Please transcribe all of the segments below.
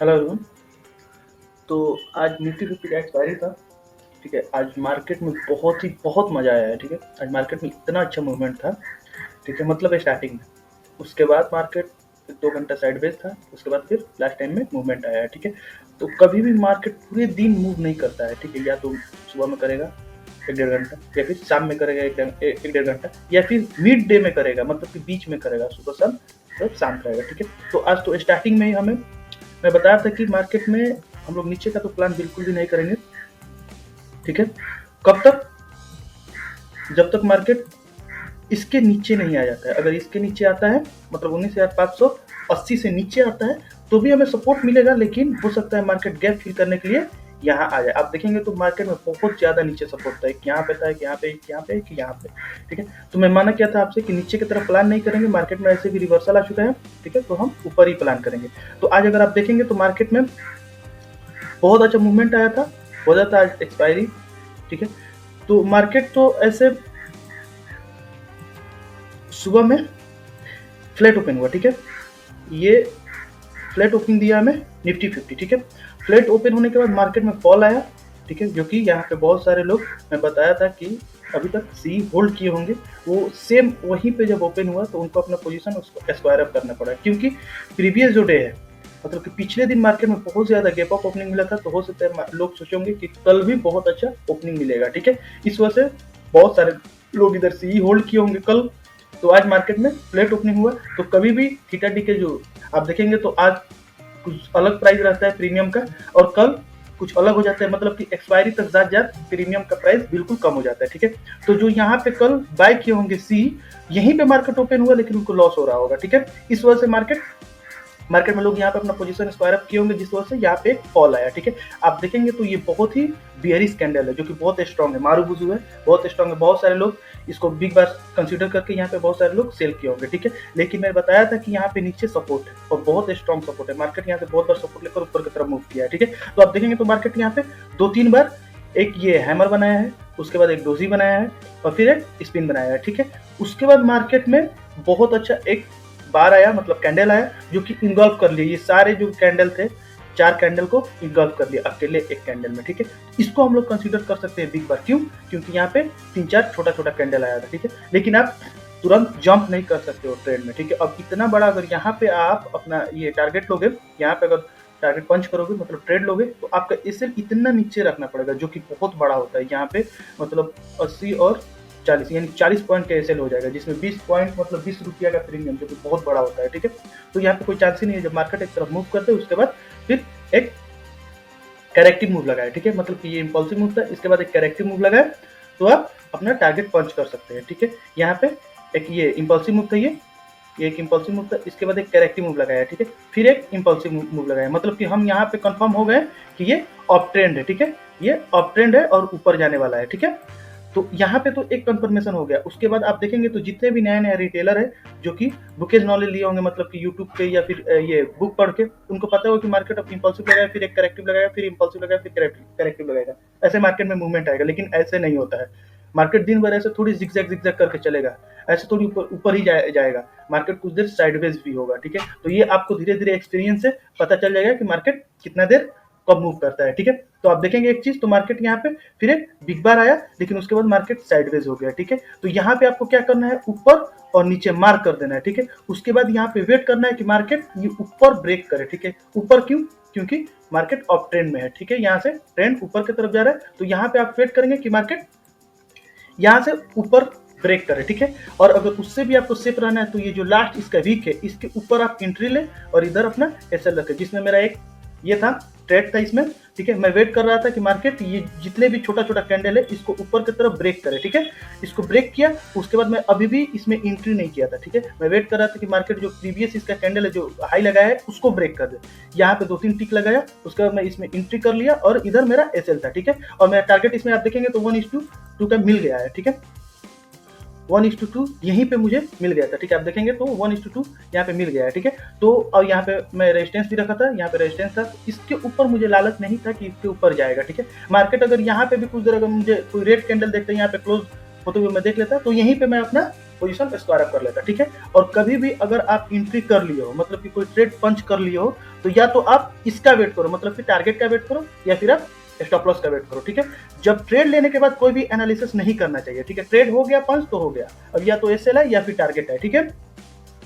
Hello everyone. तो आज Nifty 50 का एक्सपायरी था। ठीक है, आज मार्केट में बहुत मज़ा आया है। ठीक है, आज मार्केट में इतना अच्छा मूवमेंट था। ठीक है, मतलब स्टार्टिंग में, उसके बाद मार्केट 2 घंटा साइडवेज था, उसके बाद फिर लास्ट टाइम में मूवमेंट आया है। ठीक है, तो कभी भी मार्केट पूरे दिन मूव नहीं करता है। ठीक है, या तो सुबह में करेगा 1-1.5 घंटा, या फिर शाम में करेगा 1-1.5 घंटा, या फिर मिड डे में करेगा, मतलब कि बीच में करेगा, सुबह शाम मतलब शांत रहेगा। ठीक है, तो आज तो स्टार्टिंग में ही मैं बताया था कि मार्केट में हम लोग नीचे का तो प्लान बिल्कुल भी नहीं करेंगे। ठीक है, कब तक? जब तक मार्केट इसके नीचे नहीं आ जाता है। अगर इसके नीचे आता है, मतलब 19,580 से नीचे आता है, तो भी हमें सपोर्ट मिलेगा, लेकिन हो सकता है मार्केट गैप फिल करने के लिए यहाँ आ जाए। आप देखेंगे तो मार्केट में बहुत ज्यादा नीचे सपोर्ट था, एक यहाँ पे था, एक यहाँ पे, एक यहाँ पे, एक यहाँ पे। ठीक है, तो मैं माना क्या था आपसे कि नीचे की तरफ प्लान नहीं करेंगे, मार्केट में ऐसे भी रिवर्सल आ चुका है। ठीक है, तो हम ऊपर ही प्लान करेंगे। तो आज अगर आप देखेंगे तो मार्केट में बहुत अच्छा मूवमेंट आया था, हो जाता आज एक्सपायरी। ठीक है, तो मार्केट तो ऐसे सुबह में फ्लैट ओपन हुआ। ठीक है, ये फ्लैट ओपनिंग दिया हमें निफ्टी 50। ठीक है, फ्लैट ओपन होने के बाद मार्केट में फॉल आया। ठीक है, जो कि यहाँ पे बहुत सारे लोग, मैं बताया था कि अभी तक सी होल्ड किए होंगे, वो सेम वहीं पे जब ओपन हुआ तो उनको अपना पोजीशन उसको स्क्वायर अप करना पड़ा, क्योंकि प्रीवियस जो डे है, मतलब कि पिछले दिन मार्केट में बहुत ज्यादा गैप अप ओपनिंग मिला था। तो हो सकता है लोग सोचेंगे कि कल भी बहुत अच्छा ओपनिंग मिलेगा। ठीक है, इस वजह से बहुत सारे लोग इधर सी होल्ड किए होंगे कल। तो आज मार्केट में फ्लैट ओपनिंग हुआ, तो कभी भी थीटा डी के जो आप देखेंगे तो आज कुछ अलग प्राइस रहता है प्रीमियम का, और कल कुछ अलग हो जाता है, मतलब कि एक्सपायरी तक जात प्रीमियम का प्राइस बिल्कुल कम हो जाता है। ठीक है, तो जो यहाँ पे कल बाय किए होंगे सी, यहीं पे मार्केट ओपन हुआ, लेकिन उनको लॉस हो रहा होगा। ठीक है, इस वजह से मार्केट में लोग यहाँ पे अपना पोजीशन स्क्वायर अप किए होंगे, जिस वजह से यहाँ पे एक फॉल आया। ठीक है, आप देखेंगे तो ये बहुत ही बियरिश कैंडल है, जो कि बहुत स्ट्रॉन्ग है, मारूबुजू है, बहुत स्ट्रॉन्ग है। बहुत सारे लोग इसको बिग बार कंसीडर करके यहाँ पे बहुत सारे लोग सेल किए होंगे। ठीक है, लेकिन मैं बताया था कि यहाँ पे नीचे सपोर्ट है, और बहुत स्ट्रॉन्ग सपोर्ट है। मार्केट यहाँ से बहुत बार सपोर्ट लेकर ऊपर की तरफ मूव किया है। ठीक है, तो आप देखेंगे तो मार्केट यहाँ पे 2-3 बार एक ये हैमर बनाया है, उसके बाद एक डोजी बनाया है, और फिर एक स्पिन बनाया है। ठीक है, उसके बाद मार्केट में बहुत अच्छा एक बार आया, मतलब कैंडल आया, जो कि इन्गल्फ कर लिए ये सारे जो कैंडल थे, 4 कैंडल को इन्गल्फ कर लिया अकेले एक कैंडल में। ठीक है, इसको हम लोग कंसीडर कर सकते हैं बिग बार। क्यों? क्योंकि यहाँ पे 3-4 छोटा छोटा कैंडल आया था। ठीक है, लेकिन आप तुरंत जंप नहीं कर सकते हो ट्रेड में। ठीक है, अब इतना बड़ा अगर यहाँ पे आप अपना ये टारगेट लोगे, यहाँ पे अगर टारगेट पंच करोगे, मतलब ट्रेड लोगे, तो आपका एसएल इतना नीचे रखना पड़ेगा, जो कि बहुत बड़ा होता है यहाँ पे, मतलब 80 और 40, यानी 40 पॉइंट का एसएल हो जाएगा, जिसमें 20 पॉइंट मतलब 20 रुपया का प्रीमियम, जो कि बहुत बड़ा होता है। ठीक है, तो यहाँ पे कोई चांस ही नहीं है। जब मार्केट एक तरफ मूव करते हैं, उसके बाद फिर एक करेक्टिव मूव लगाए। ठीक है, मतलब कि ये इंपल्सिव मूव था, इसके बाद एक करेक्टिव मूव लगाए, तो आप अपना टारगेट पंच कर सकते हैं। ठीक है, यहाँ पे एक ये इंपल्सिव मूव था, ये एक इंपल्सिव मूव था, इसके बाद एक करेक्टिव मूव लगाया। ठीक है, फिर एक इंपल्सिव मूव लगाया, मतलब कि हम यहाँ पे कंफर्म हो गए कि ये अप ट्रेंड है। ठीक है, ये अप ट्रेंड है और ऊपर जाने वाला है। ठीक है, तो यहाँ पे तो एक कंफर्मेशन हो गया। उसके बाद आप देखेंगे तो जितने भी नए नए रिटेलर है, जो कि बुकेज नॉलेज लिए होंगे, मतलब कि यूट्यूब पे या फिर ये बुक पढ़ के, उनको पता हो कि मार्केट अब इंपल्सिव लगाया, फिर एक करेक्टिव लगाया, फिर इंपल्सिव लगाया, फिर करेक्टिव लगाएगा, ऐसे मार्केट में मूवमेंट आएगा। लेकिन ऐसे नहीं होता है। मार्केट दिन भर ऐसे थोड़ी जिगजैग जिगजैग करके चलेगा, ऐसे थोड़ी ऊपर ही जाएगा। मार्केट कुछ देर साइडवेज भी होगा। ठीक है, तो ये आपको धीरे धीरे एक्सपीरियंस से पता चल जाएगा कि मार्केट कितना देर कब मूव करता है। ठीक है, तो आप देखेंगे एक चीज, तो मार्केट यहाँ पे फिर एक बिग बार आया, लेकिन उसके बाद मार्केट साइडवेज हो गया। ठीक है, तो यहाँ पे आपको क्या करना है, ऊपर और नीचे मार्क कर देना है। ठीक है, उसके बाद यहाँ पे वेट करना है कि मार्केट ये ऊपर ब्रेक करे। ठीक है, ऊपर क्यों? क्योंकि मार्केट अप ट्रेंड में है। ठीक है, यहाँ से ट्रेंड ऊपर की तरफ जा रहा है, तो यहाँ पे आप वेट करेंगे कि मार्केट यहाँ से ऊपर ब्रेक करे। ठीक है, और अगर उससे भी आपको सेफ रहना है, तो ये जो लास्ट इसका वीक है, इसके ऊपर आप एंट्री ले और इधर अपना एसएल रखे, जिसमें मेरा एक ये था ट्रेड था इसमें। ठीक है, मैं वेट कर रहा था कि मार्केट ये जितने भी छोटा छोटा कैंडल है, इसको ऊपर की तरफ ब्रेक करे। ठीक है, इसको ब्रेक किया, उसके बाद मैं अभी भी इसमें एंट्री नहीं किया था। ठीक है, मैं वेट कर रहा था कि मार्केट जो प्रीवियस इसका कैंडल है, जो हाई लगाया है, उसको ब्रेक कर दे। यहाँ पे 2-3 टिक लगाया, उसके बाद मैं इसमें एंट्री कर लिया, और इधर मेरा एसएल था। ठीक है, और मेरा टारगेट इसमें आप देखेंगे तो 1:2 का मिल गया है। ठीक है, 1:2 यहीं पे मुझे मिल गया था। ठीक है, आप देखेंगे तो 1:2 यहाँ पे मिल गया है। ठीक है, तो और यहाँ पे मैं रेजिस्टेंस भी रखा था, यहाँ पे रेजिस्टेंस था, इसके ऊपर मुझे लालच नहीं था कि इसके ऊपर जाएगा। ठीक है, मार्केट अगर यहाँ पे भी कुछ देर अगर मुझे कोई रेड कैंडल देखते हैं, यहाँ पे क्लोज होते हुए मैं देख लेता, तो यहीं पे मैं अपना पोजीशन स्क्वायर अप कर लेता है, ठीक है। और कभी भी अगर आप एंट्री कर लिए हो, मतलब कि कोई ट्रेड पंच कर लिए हो, तो या तो आप इसका वेट करो, मतलब कि टारगेट का वेट करो, या फिर आप स्टॉप लॉस का वेट करो, ठीक है। जब ट्रेड लेने के बाद कोई भी एनालिसिस नहीं करना चाहिए, ठीक है। ट्रेड हो गया पंच तो हो गया, अब या तो एसएल है या फिर टारगेट है, ठीक है।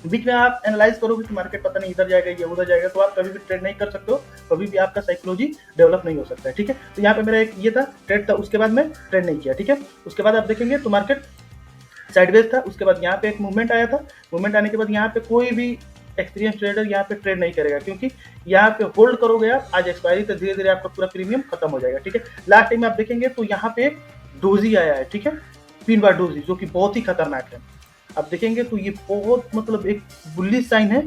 बीच में आप एनालाइज करोगे कि मार्केट पता नहीं इधर जाएगा या उधर जाएगा, तो आप कभी भी ट्रेड नहीं कर सकते हो, कभी भी आपका साइकोलॉजी डेवलप नहीं हो सकता है, ठीक है। तो यहाँ पे मेरा एक ये था ट्रेड था, उसके बाद मैं ट्रेड नहीं किया, ठीक है। उसके बाद आप देखेंगे तो मार्केट साइडवेज था, उसके बाद यहाँ पे एक मूवमेंट आया था। मूवमेंट आने के बाद यहाँ पे कोई भी एक्सपीरियंस ट्रेडर यहाँ पे ट्रेड नहीं करेगा, क्योंकि यहाँ पे होल्ड करोगे आप, आज एक्सपायरी तो धीरे धीरे आपका पूरा प्रीमियम खत्म हो जाएगा, ठीक है। लास्ट टाइम आप देखेंगे तो यहाँ पे डोजी आया है, ठीक है, पिन बार डोजी, जो कि बहुत ही खतरनाक है। आप देखेंगे तो ये बहुत मतलब एक बुलिश साइन है,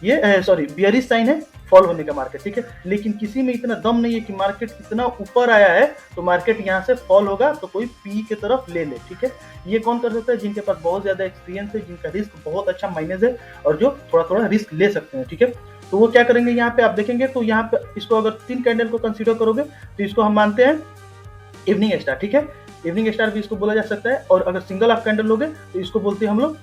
ये सॉरी बियरिश साइन है फॉल होने का मार्केट, ठीक है। लेकिन किसी में इतना दम नहीं है कि मार्केट इतना ऊपर आया है तो मार्केट यहाँ से फॉल होगा तो कोई पी की तरफ ले ले, ठीक है। ये कौन कर सकता है? जिनके पास बहुत ज्यादा एक्सपीरियंस है, जिनका रिस्क बहुत अच्छा माइनस है, और जो थोड़ा थोड़ा रिस्क ले सकते हैं, ठीक है। तो वो क्या करेंगे, यहाँ पे आप देखेंगे तो यहाँ पे इसको अगर 3 कैंडल को कंसीडर करोगे तो इसको हम मानते हैं इवनिंग स्टार, ठीक है। इवनिंग स्टार भी इसको बोला जा सकता है, और अगर सिंगल आप कैंडल लोगे तो इसको बोलते हैं हम लोग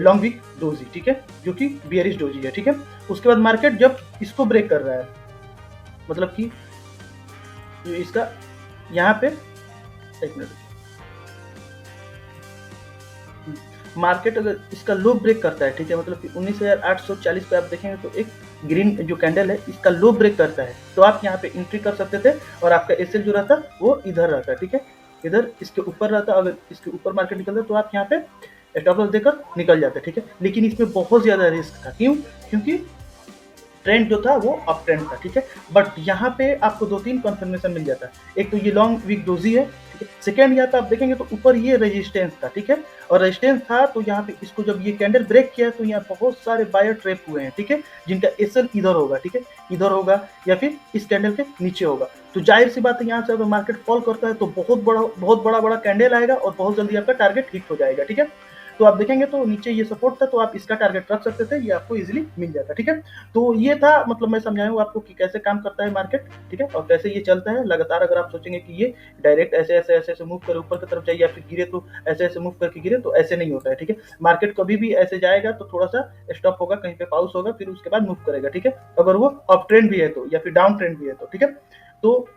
लॉन्ग वीक डोजी, ठीक है, जो कि बियरिश डोजी है, ठीक है। उसके बाद मार्केट जब इसको ब्रेक कर रहा है, मतलब कि इसका यहाँ पे एक मिनट, मार्केट अगर इसका लो ब्रेक करता है, ठीक है, मतलब कि 19,840 पे आप देखेंगे तो एक ग्रीन जो कैंडल है इसका लो ब्रेक करता है, तो आप यहाँ पे एंट्री कर सकते थे, और आपका एसएल जो रहता वो इधर रहता है, ठीक है, इधर इसके ऊपर रहता। अगर इसके ऊपर मार्केट निकलता तो आप यहाँ पे स्टॉप लॉस देकर निकल जाते, ठीक है। लेकिन इसमें बहुत ज्यादा रिस्क था, क्यों? क्योंकि ट्रेंड जो था वो अप ट्रेंड था, ठीक है। बट यहाँ पे आपको 2-3 कंफर्मेशन मिल जाता है। एक तो ये लॉन्ग वीक डोजी है, ठीक है। सेकेंड यहाँ पे आप देखेंगे तो ऊपर ये रेजिस्टेंस था, ठीक है, और रेजिस्टेंस था तो यहाँ पे इसको जब ये कैंडल ब्रेक किया तो यहाँ बहुत सारे बायर ट्रैप हुए हैं, ठीक है, जिनका एसएल इधर होगा, ठीक है, इधर होगा या फिर इस कैंडल के नीचे होगा। तो जाहिर सी बात है यहाँ से अगर मार्केट फॉल करता है तो बहुत बड़ा कैंडल आएगा और बहुत जल्दी आपका टारगेट हिट हो जाएगा, ठीक है। तो आप देखेंगे तो नीचे ये सपोर्ट था, तो आप इसका टारगेट रख सकते थे, ये आपको इजीली मिल जाता, ठीक है। तो ये था, मतलब मैं समझाया हूँ आपको कि कैसे काम करता है मार्केट, ठीक है, और कैसे ये चलता है लगातार। अगर आप सोचेंगे कि ये डायरेक्ट ऐसे मूव करे ऊपर की तरफ जाए या फिर गिरे तो ऐसे मूव करके गिरे, तो ऐसे नहीं होता है, ठीक है। मार्केट कभी भी ऐसे जाएगा तो थोड़ा सा स्टॉप होगा, कहीं पे पाउस होगा, फिर उसके बाद मूव करेगा, ठीक है, अगर वो अप ट्रेंड भी है तो, या फिर डाउन ट्रेंड भी है तो, ठीक है। तो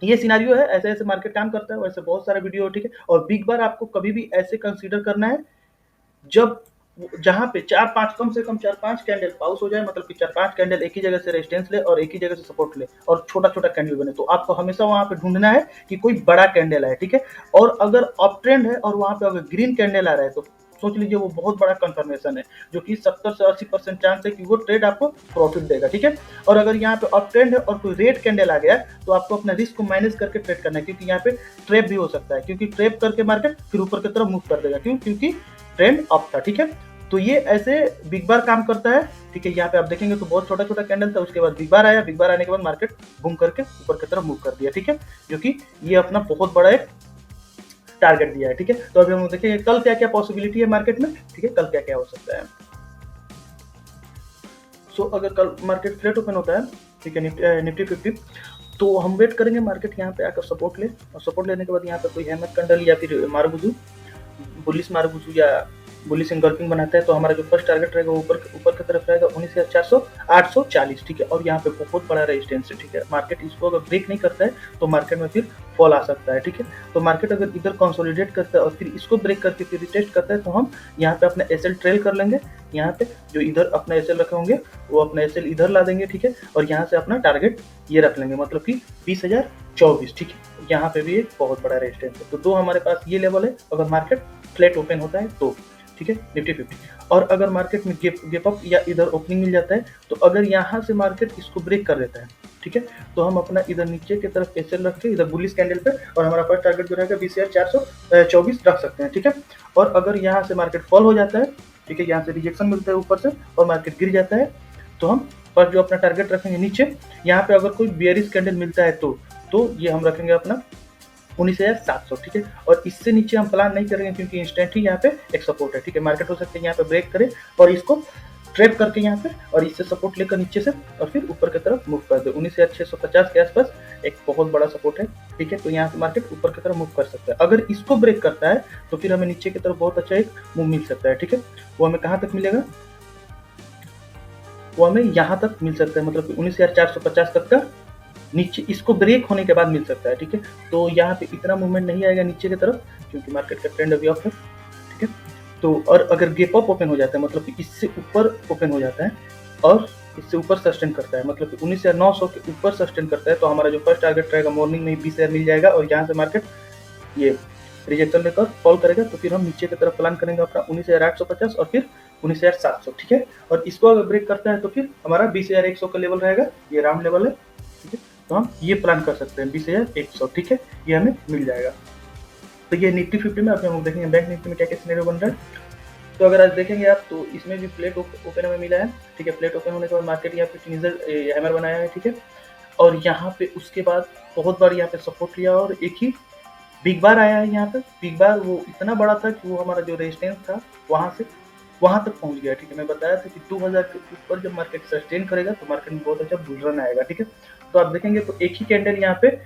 ये सिनारियो है, ऐसे ऐसे मार्केट काम करता है, वैसे बहुत सारे वीडियो, ठीक है। और बिग बार आपको कभी भी ऐसे कंसीडर करना है जब जहां पे 4-5 कम से कम 4-5 कैंडल पाउस हो जाए, मतलब कि 4-5 कैंडल एक ही जगह से रेजिस्टेंस ले और एक ही जगह से सपोर्ट ले और छोटा छोटा कैंडल बने, तो आपको हमेशा वहां पे ढूंढना है कि कोई बड़ा कैंडल है, ठीक है। और अगर अप ट्रेंड है और वहां पे अगर ग्रीन कैंडल आ रहा है तो सोच लीजिए वो बहुत बड़ा कंफर्मेशन है, जो कि 70 से 80% चांस है कि वो ट्रेड आपको प्रॉफिट देगा, ठीक है। और अगर यहाँ पे अप ट्रेंड है और कोई रेड कैंडल आ गया तो आपको अपना रिस्क को मैनेज करके ट्रेड करना है, क्योंकि यहाँ पे ट्रैप भी हो सकता है, क्योंकि ट्रैप करके मार्केट फिर ऊपर की तरफ मूव कर देगा, क्यों? क्योंकि ट्रेंड अप था, ठीक है। तो ये ऐसे बिग बार काम करता है, ठीक है। यहाँ पे आप देखेंगे तो बहुत छोटा छोटा कैंडल था, उसके बाद बिग बार आया, बिग बार आने के बाद मार्केट बूम करके ऊपर की तरफ मूव कर दिया, ठीक है, जो कि ये अपना बहुत बड़ा एक टारगेट दिया है, ठीक है। तो अभी हम देखेंगे कल क्या क्या पॉसिबिलिटी है मार्केट में, ठीक है, कल क्या क्या हो सकता है। सो अगर कल मार्केट फ्लैट ओपन होता है, ठीक है, निफ्टी 50, तो हम वेट करेंगे मार्केट यहाँ पे आकर सपोर्ट ले, और सपोर्ट लेने के बाद यहाँ पे कोई हैमर कैंडल या फिर मारुबुजू बुलिश मारुबुजू या बुलिश एंगल्फिंग बनाता है, तो हमारा जो फर्स्ट टारगेट रहेगा ऊपर की तरफ रहेगा 19,840, ठीक है। और यहाँ पे बहुत बड़ा रेजिस्टेंस है, ठीक है। मार्केट इसको अगर ब्रेक नहीं करता है तो मार्केट में फिर फॉल आ सकता है, ठीक है। तो मार्केट अगर इधर कंसोलिडेट करता है और फिर इसको ब्रेक करके फिर रिटेस्ट करता है तो हम यहाँ पे अपना एसएल ट्रेल कर लेंगे, यहाँ पे जो इधर अपना एसएल रखे होंगे वो अपना एसएल इधर ला देंगे, ठीक है। और यहाँ से अपना टारगेट ये रख लेंगे, मतलब कि 20,024, ठीक है। यहाँ पे भी एक बहुत बड़ा रेजिस्टेंस है, तो दो हमारे पास ये लेवल है अगर मार्केट फ्लैट ओपन होता है तो, ठीक है, निफ्टी 50। और अगर मार्केट में गेप अप या इधर ओपनिंग मिल जाता है तो अगर यहाँ से मार्केट इसको ब्रेक कर देता है, ठीक है, तो हम अपना इधर नीचे की तरफ एसएल रख के इधर बुलिश कैंडल पे और हमारा फर्स्ट टारगेट जो रहेगा 20,424 रख सकते हैं, ठीक है। और अगर यहाँ से मार्केट फॉल हो जाता है, ठीक है, यहाँ से रिजेक्शन मिलता है ऊपर से और मार्केट गिर जाता है, तो हम फर्स्ट जो अपना टारगेट रखेंगे नीचे, यहाँ पे अगर कोई बेयरिश कैंडल मिलता है तो ये हम रखेंगे अपना 19,700, ठीक है। और इससे नीचे हम प्लान नहीं करेंगे क्योंकि इंस्टेंट ही यहाँ पे एक सपोर्ट है, ठीक है। मार्केट हो सकता है यहाँ पे ब्रेक करे और इसको ट्रैप करके यहाँ पे और इससे सपोर्ट लेकर नीचे से और फिर ऊपर की तरफ मूव कर दे। 19,650 के आसपास एक बहुत बड़ा सपोर्ट है, ठीक है। तो यहाँ से मार्केट ऊपर की तरफ मूव कर सकता है। अगर इसको ब्रेक करता है तो फिर हमें नीचे की तरफ बहुत अच्छा एक मूव मिल सकता है, ठीक है। वो हमें कहाँ तक मिलेगा, वो हमें यहाँ तक मिल सकता है, मतलब 19,450 तक का नीचे इसको ब्रेक होने के बाद मिल सकता है, ठीक है। तो यहाँ पे इतना मूवमेंट नहीं आएगा नीचे की तरफ, क्योंकि मार्केट का ट्रेंड अभी ऑफ है, ठीक है। तो और अगर गैप अप ओपन हो जाता है, मतलब कि इससे ऊपर ओपन हो जाता है और इससे ऊपर सस्टेन करता है, मतलब कि 19,900 के ऊपर सस्टेन करता है, तो हमारा जो फर्स्ट टारगेट रहेगा मॉर्निंग में 20,000 मिल जाएगा और यहाँ से मार्केट ये रिजेक्शन लेकर फॉल करेगा, तो फिर हम नीचे की तरफ प्लान करेंगे अपना 19,850 और फिर 19,700, ठीक है। और इसको अगर ब्रेक करता है तो फिर हमारा 20,100 का लेवल रहेगा, ये राउंड लेवल है, ठीक है। तो हम ये प्लान कर सकते हैं 20,100, ठीक है, ये हमें मिल जाएगा। तो ये निफ्टी 50 में अभी हम देखेंगे बैंक निफ्टी में क्या क्या सिनेरियो बन रहा है। तो अगर आज देखेंगे आप तो इसमें भी फ्लैट ओपन हमें मिला है, ठीक है। फ्लैट ओपन होने के बाद मार्केट यहाँ पे टीजर हैमर बनाया है, ठीक है। और यहाँ पे उसके बाद बहुत बार यहाँ पे सपोर्ट लिया और एक ही बिग बार आया है यहाँ पे। बिग बार वो इतना बड़ा था कि वो हमारा जो रेजिस्टेंस था वहाँ से वहाँ तक पहुँच गया, ठीक है। मैं बताया था कि 2000 के ऊपर जब मार्केट सस्टेन करेगा तो मार्केट में बहुत अच्छा बुल रन आएगा, ठीक है। तो आप देखेंगे तो एक ही कैंडल यहाँ पे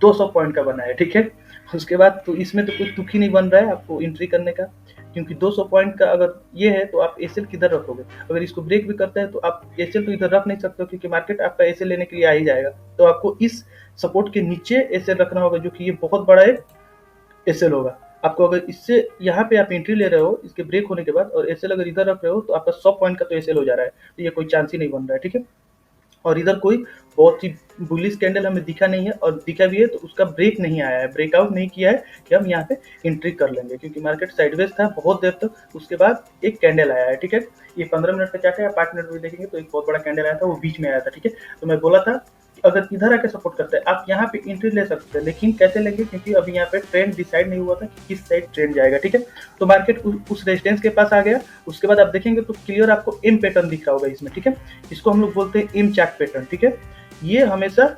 200 पॉइंट का बना है, ठीक है। उसके बाद तो इसमें तो कुछ तुक ही नहीं बन रहा है आपको एंट्री करने का, क्योंकि 200 पॉइंट का अगर ये है तो आप एसएल किधर रखोगे। अगर इसको ब्रेक भी करता है तो आप एसएल तो इधर रख नहीं सकते हो, क्योंकि मार्केट आपका एसएल लेने के लिए आ ही जाएगा। तो आपको इस सपोर्ट के नीचे एसएल रखना होगा, जो कि ये बहुत बड़ा एक एसएल होगा। आपको अगर इससे यहाँ पे आप एंट्री ले रहे हो इसके ब्रेक होने के बाद और एसएल अगर इधर रख रहे हो तो आपका 100 पॉइंट का तो एसएल हो जा रहा है, तो ये कोई चांस ही नहीं बन रहा है, ठीक है। और इधर कोई बहुत ही बुलिश कैंडल हमें दिखा नहीं है, और दिखा भी है तो उसका ब्रेक नहीं आया है, ब्रेकआउट नहीं किया है कि हम यहाँ पे एंट्री कर लेंगे, क्योंकि मार्केट साइडवेज था बहुत देर तक। उसके बाद एक कैंडल आया है, ठीक है। ये 15 मिनट का चार्ट है, 5 मिनट में देखेंगे तो एक बहुत बड़ा कैंडल आया था, वो बीच में आया था, ठीक है। तो मैं बोला था अगर इधर आके सपोर्ट करता है आप यहाँ पे एंट्री ले सकते हैं, लेकिन कैसे लेंगे, क्योंकि अभी यहाँ पे ट्रेंड डिसाइड नहीं हुआ था कि किस साइड ट्रेंड जाएगा, ठीक है। तो मार्केट उस रेजिस्टेंस के पास आ गया। उसके बाद आप देखेंगे तो क्लियर आपको एम पैटर्न दिख रहा होगा इसमें, ठीक है। इसको हम लोग बोलते हैं एम चार्ट पैटर्न, ठीक है। ये हमेशा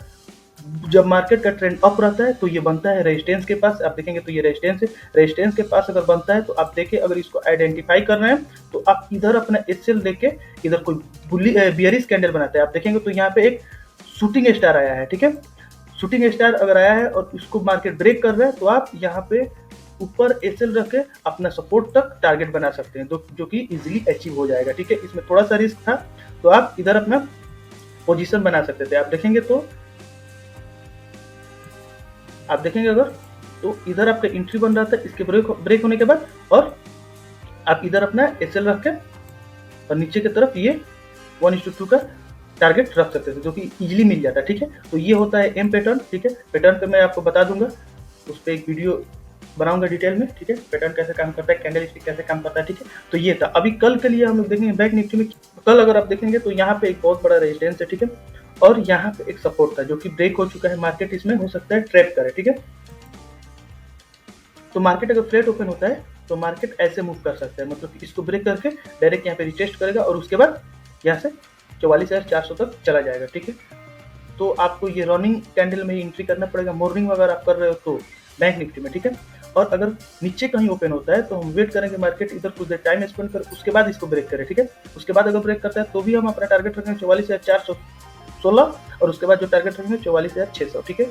जब मार्केट का ट्रेंड अप रहता है तो ये बनता है रेजिस्टेंस के पास। आप देखेंगे तो ये रेजिस्टेंस है, रेजिस्टेंस के पास अगर बनता है तो आप देखिए अगर इसको आइडेंटिफाई कर रहे हैं तो आप इधर अपना एसएल लेके इधर कोई बियरिश कैंडल बनाता है। आप देखेंगे तो यहाँ पे एक शूटिंग स्टार आया है, ठीक है। शूटिंग स्टार अगर आया है और इसको मार्केट ब्रेक कर रहा है तो आप यहाँ पे ऊपर एसएल रख के अपना सपोर्ट तक टारगेट बना सकते हैं, जो कि इजीली अचीव हो जाएगा, ठीक है। इसमें थोड़ा सा रिस्क था तो आप इधर अपना पोजीशन बना सकते थे। आप देखेंगे अगर तो इधर आपका एंट्री बन रहा था इसके ब्रेक होने के बाद, और आप इधर अपना एसएल रख के और नीचे की तरफ ये 1:2 का टारगेट रख सकते थे, जो कि इजीली मिल जाता है, ठीक है। तो ये होता है एम पैटर्न, ठीक है। पैटर्न पे मैं आपको बता दूंगा, उस पर एक वीडियो बनाऊंगा डिटेल में, ठीक है। पैटर्न कैसे काम करता है, कैंडल स्टिक कैसे काम करता है, ठीक है। तो ये था। अभी कल के लिए हम लोग देखेंगे बैंक निफ्टी में। कल अगर आप देखेंगे तो यहाँ पे एक बहुत बड़ा रेजिस्टेंस है, ठीक है। और यहाँ पे एक सपोर्ट था जो कि ब्रेक हो चुका है, मार्केट इसमें हो सकता है ट्रैप करे, ठीक है। तो मार्केट अगर फ्लैट ओपन होता है तो मार्केट ऐसे मूव कर सकता है, मतलब इसको ब्रेक करके डायरेक्ट यहाँ पे रिटेस्ट करेगा और उसके बाद यहाँ से 44,400 तक चला जाएगा, ठीक है। तो आपको ये रनिंग कैंडल में ही एंट्री करना पड़ेगा मॉर्निंग में अगर आप कर रहे हो तो बैंक निफ्टी में, ठीक है। और अगर नीचे कहीं ओपन होता है तो हम वेट करेंगे मार्केट इधर कुछ देर टाइम स्पेंड कर, उसके बाद इसको ब्रेक करें, ठीक है। उसके बाद अगर ब्रेक करता है तो भी हम अपना टारगेट रखेंगे 44,416 और उसके बाद जो टारगेट रखेंगे 44,600, ठीक है।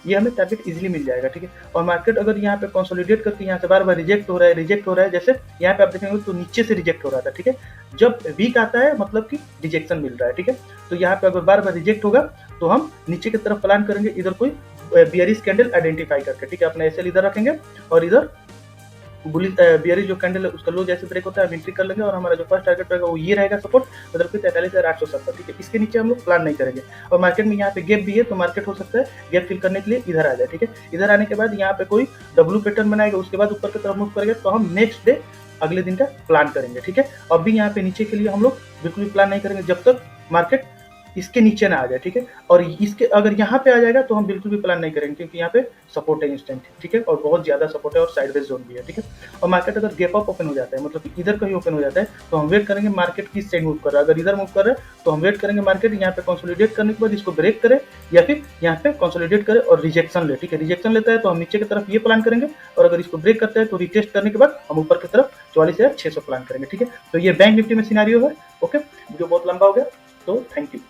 ये हमें टारगेट इजीली मिल जाएगा, ठीक है। और मार्केट अगर यहाँ पे कंसोलिडेट करके यहाँ से बार बार रिजेक्ट हो रहा है, जैसे यहाँ पे आप देखेंगे तो नीचे से रिजेक्ट हो रहा था, ठीक है। जब वीक आता है मतलब कि रिजेक्शन मिल रहा है, ठीक है। तो यहाँ पे अगर बार बार रिजेक्ट होगा तो हम नीचे की तरफ प्लान करेंगे इधर कोई बियरिश कैंडल आइडेंटिफाई करके, ठीक है। अपना एसएल इधर रखेंगे और इधर बियरिश जो कैंडल है उसका लो जैसे ब्रेक होता है हम एंट्री कर लेंगे और हमारा जो फर्स्ट टारगेट रहेगा वो ये रहेगा सपोर्ट, मतलब कि 43,870, ठीक है। इसके नीचे हम लोग प्लान नहीं करेंगे। और मार्केट में यहाँ पे गैप भी है तो मार्केट हो सकता है गैप फिल करने के लिए इधर आ जाए, ठीक है। इधर आने के बाद यहाँ पे कोई डब्ल्यू पैटर्न बनाएगा, उसके बाद ऊपर की तरफ मूव करेंगे तो हम नेक्स्ट डे अगले दिन का प्लान करेंगे, ठीक है। अभी यहाँ पे नीचे के लिए हम लोग बिल्कुल भी प्लान नहीं करेंगे जब तक मार्केट इसके नीचे ना आ जाए, ठीक है। और इसके अगर यहाँ पे आ जाएगा तो हम बिल्कुल भी प्लान नहीं करेंगे, क्योंकि यहाँ पे सपोर्ट है इंस्टेंट, ठीक है। और बहुत ज्यादा सपोर्ट है और साइडवेज जोन भी है, ठीक है। और मार्केट अगर गैप अप ओपन हो जाता है, मतलब कि इधर कहीं ओपन हो जाता है तो हम वेट करेंगे मार्केट किस साइड मूव कर रहा है। अगर इधर मूव कर रहा है तो हम वेट करेंगे मार्केट यहाँ पे कंसोलिडेट करने के बाद इसको ब्रेक करे या फिर यहाँ पे कंसोलिडेट करे और रिजेक्शन ले, ठीक है। रिजेक्शन लेता है तो हम नीचे की तरफ ये प्लान करेंगे और अगर इसको ब्रेक करता है तो रिटेस्ट करने के बाद हम ऊपर की तरफ 44,600 प्लान करेंगे, ठीक है। तो ये बैंक निफ्टी में सिनेरियो है, ओके। वीडियो बहुत लंबा हो गया तो थैंक यू।